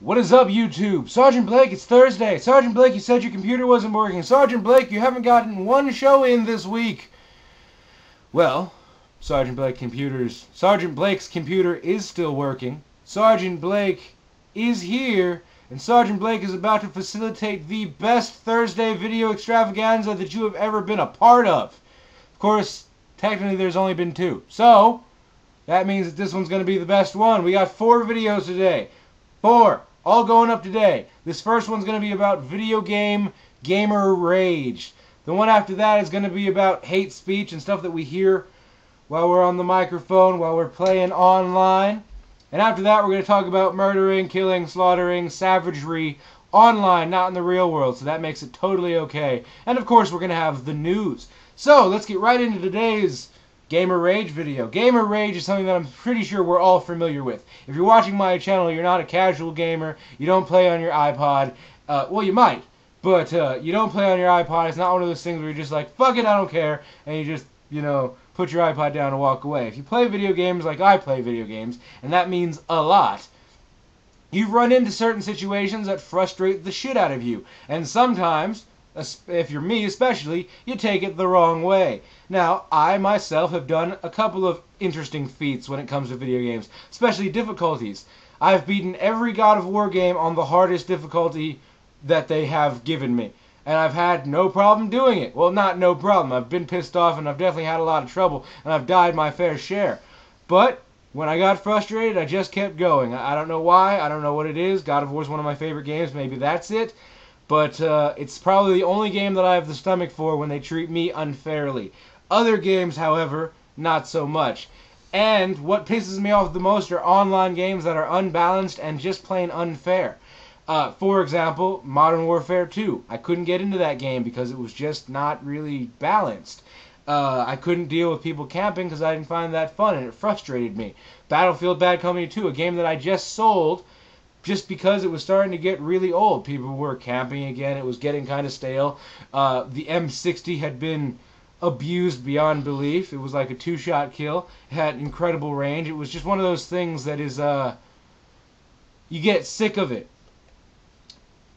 What is up, YouTube? Sergeant Blake, it's Thursday. Sergeant Blake, you said your computer wasn't working. Sergeant Blake, you haven't gotten one show in this week. Well, Sergeant Blake's computer is still working. Sergeant Blake is here, and Sergeant Blake is about to facilitate the best Thursday video extravaganza that you have ever been a part of. Of course, technically there's only been two. So, that means that this one's going to be the best one. We got 4 videos today. 4. All going up today. This first one's going to be about video game gamer rage. The one after that is going to be about hate speech and stuff that we hear while we're on the microphone, while we're playing online. And after that, we're going to talk about murdering, killing, slaughtering, savagery online, not in the real world. So that makes it totally okay. And of course, we're going to have the news. So let's get right into today's Gamer Rage video. Gamer Rage is something that I'm pretty sure we're all familiar with. If you're watching my channel, you're not a casual gamer, you don't play on your iPod, well, you might, but you don't play on your iPod. It's not one of those things where you're just like, fuck it, I don't care, and you just, you know, put your iPod down and walk away. If you play video games like I play video games, and that means a lot, you run into certain situations that frustrate the shit out of you, and sometimes, if you're me especially, you take it the wrong way. Now, I myself have done a couple of interesting feats when it comes to video games, especially difficulties. I've beaten every God of War game on the hardest difficulty that they have given me, and I've had no problem doing it. Well, not no problem. I've been pissed off, and I've definitely had a lot of trouble, and I've died my fair share. But when I got frustrated, I just kept going. I don't know why. I don't know what it is. God of War is one of my favorite games. Maybe that's it. But it's probably the only game that I have the stomach for when they treat me unfairly. Other games, however, not so much. And what pisses me off the most are online games that are unbalanced and just plain unfair. For example, Modern Warfare 2. I couldn't get into that game because it was just not really balanced. I couldn't deal with people camping because I didn't find that fun, and it frustrated me. Battlefield Bad Company 2, a game that I just sold just because it was starting to get really old. People were camping again. It was getting kind of stale. The M60 had been abused beyond belief. It was like a 2-shot kill. It had incredible range. It was just one of those things that is, you get sick of it.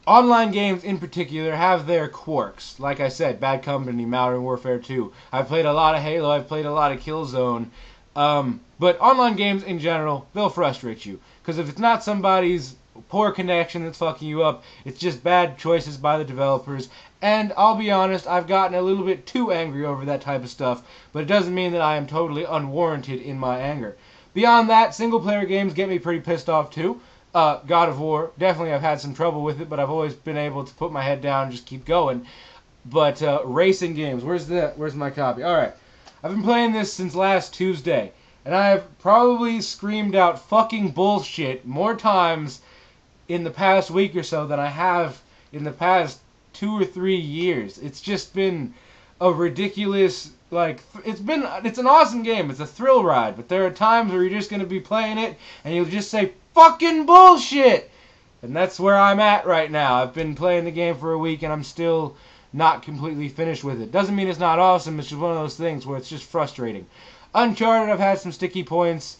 Online games in particular have their quirks. Like I said, Bad Company, Modern Warfare 2. I've played a lot of Halo. I've played a lot of Killzone. But online games in general, they'll frustrate you. Because if it's not somebody's poor connection that's fucking you up, it's just bad choices by the developers. And I'll be honest, I've gotten a little bit too angry over that type of stuff, but it doesn't mean that I am totally unwarranted in my anger. Beyond that, single-player games get me pretty pissed off too. God of War, definitely I've had some trouble with it, but I've always been able to put my head down and just keep going. But racing games, where's my copy? Alright, I've been playing this since last Tuesday, and I have probably screamed out fucking bullshit more times in the past week or so than I have in the past 2 or 3 years. It's just been a ridiculous, like, it's an awesome game. It's a thrill ride, but there are times where you're just going to be playing it and you'll just say fucking bullshit. And that's where I'm at right now. I've been playing the game for a week and I'm still not completely finished with it. Doesn't mean it's not awesome. It's just one of those things where it's just frustrating. Uncharted, I've had some sticky points.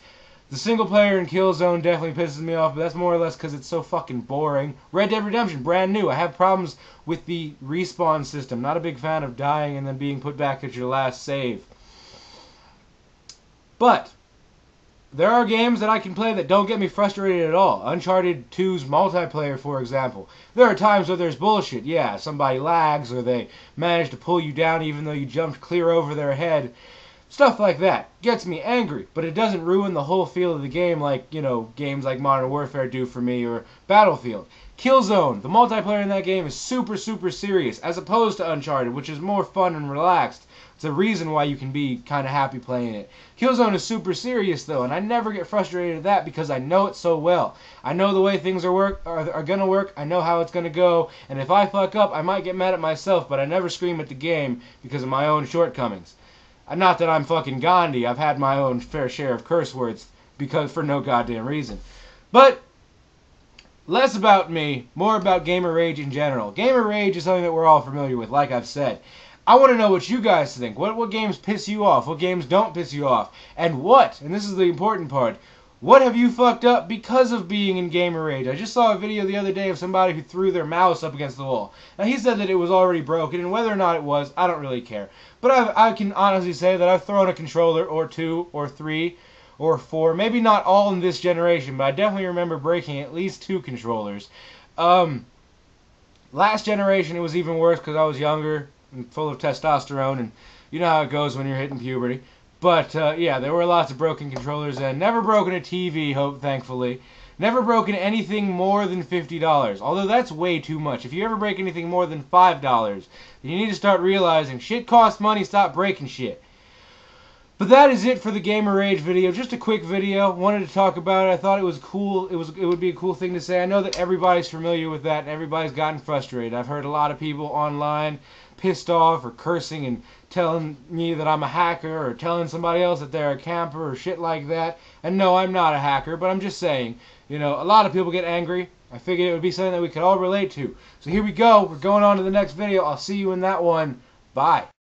The single player in Killzone definitely pisses me off, but that's more or less because it's so fucking boring. Red Dead Redemption, brand new. I have problems with the respawn system. Not a big fan of dying and then being put back at your last save. But there are games that I can play that don't get me frustrated at all. Uncharted 2's multiplayer, for example. There are times where there's bullshit. Yeah, somebody lags or they manage to pull you down even though you jumped clear over their head. Stuff like that gets me angry, but it doesn't ruin the whole feel of the game like, you know, games like Modern Warfare do for me or Battlefield. Killzone, the multiplayer in that game is super, super serious, as opposed to Uncharted, which is more fun and relaxed. It's a reason why you can be kind of happy playing it. Killzone is super serious, though, and I never get frustrated at that because I know it so well. I know the way things are going to work, I know how it's going to go, and if I fuck up, I might get mad at myself, but I never scream at the game because of my own shortcomings. Not that I'm fucking Gandhi. I've had my own fair share of curse words because for no goddamn reason. But less about me, more about Gamer Rage in general. Gamer Rage is something that we're all familiar with, like I've said. I want to know what you guys think. What games piss you off? What games don't piss you off? And this is the important part, What have you fucked up because of being in gamer rage? I just saw a video the other day of somebody who threw their mouse up against the wall. Now, he said that it was already broken, and whether or not it was, I don't really care. But I can honestly say that I've thrown a controller or two or three or four, maybe not all in this generation, but I definitely remember breaking at least 2 controllers. Last generation, it was even worse because I was younger and full of testosterone, and you know how it goes when you're hitting puberty. But, yeah, there were lots of broken controllers, and never broken a TV, thankfully. Never broken anything more than $50, although that's way too much. If you ever break anything more than $5, then you need to start realizing shit costs money, stop breaking shit. But that is it for the Gamer Rage video. Just a quick video. Wanted to talk about it. I thought it was cool. It would be a cool thing to say. I know that everybody's familiar with that and everybody's gotten frustrated. I've heard a lot of people online pissed off or cursing and telling me that I'm a hacker or telling somebody else that they're a camper or shit like that. And no, I'm not a hacker, but I'm just saying, you know, a lot of people get angry. I figured it would be something that we could all relate to. So here we go. We're going on to the next video. I'll see you in that one. Bye.